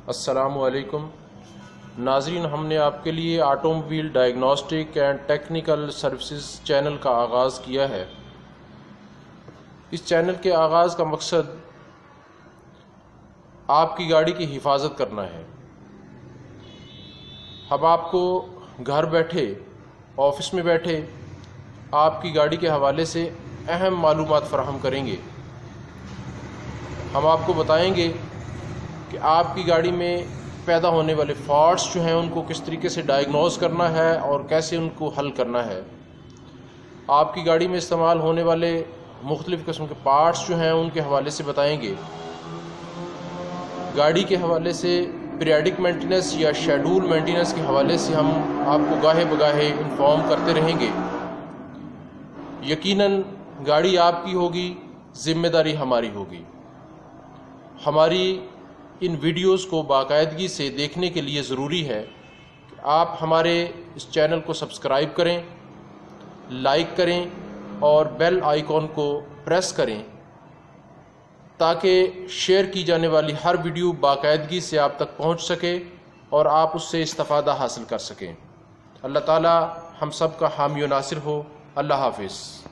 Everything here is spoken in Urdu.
السلام علیکم ناظرین، ہم نے آپ کے لیے auto mobile diagnostic and technical services channel کا آغاز کیا ہے۔ اس چینل کے آغاز کا مقصد آپ کی گاڑی کی حفاظت کرنا ہے۔ ہم آپ کو گھر بیٹھے، آفس میں بیٹھے آپ کی گاڑی کے حوالے سے اہم معلومات فراہم کریں گے۔ ہم آپ کو بتائیں گے کہ آپ کی گاڑی میں پیدا ہونے والے فالٹس جو ہیں ان کو کس طریقے سے ڈائگنوز کرنا ہے اور کیسے ان کو حل کرنا ہے۔ آپ کی گاڑی میں استعمال ہونے والے مختلف قسم کے پارٹس جو ہیں ان کے حوالے سے بتائیں گے۔ گاڑی کے حوالے سے پیریڈک مینٹیننس یا شیڈول مینٹیننس کے حوالے سے ہم آپ کو گاہے بگاہے انفارم کرتے رہیں گے۔ یقیناً گاڑی آپ کی ہوگی، ذمہ داری ہماری ہوگی۔ ہماری ان ویڈیوز کو باقاعدگی سے دیکھنے کے لیے ضروری ہے کہ آپ ہمارے اس چینل کو سبسکرائب کریں، لائک کریں اور بیل آئیکن کو پریس کریں تاکہ شیئر کی جانے والی ہر ویڈیو باقاعدگی سے آپ تک پہنچ سکے اور آپ اس سے استفادہ حاصل کر سکیں۔ اللہ تعالی ہم سب کا حامی و ناصر ہو۔ اللہ حافظ۔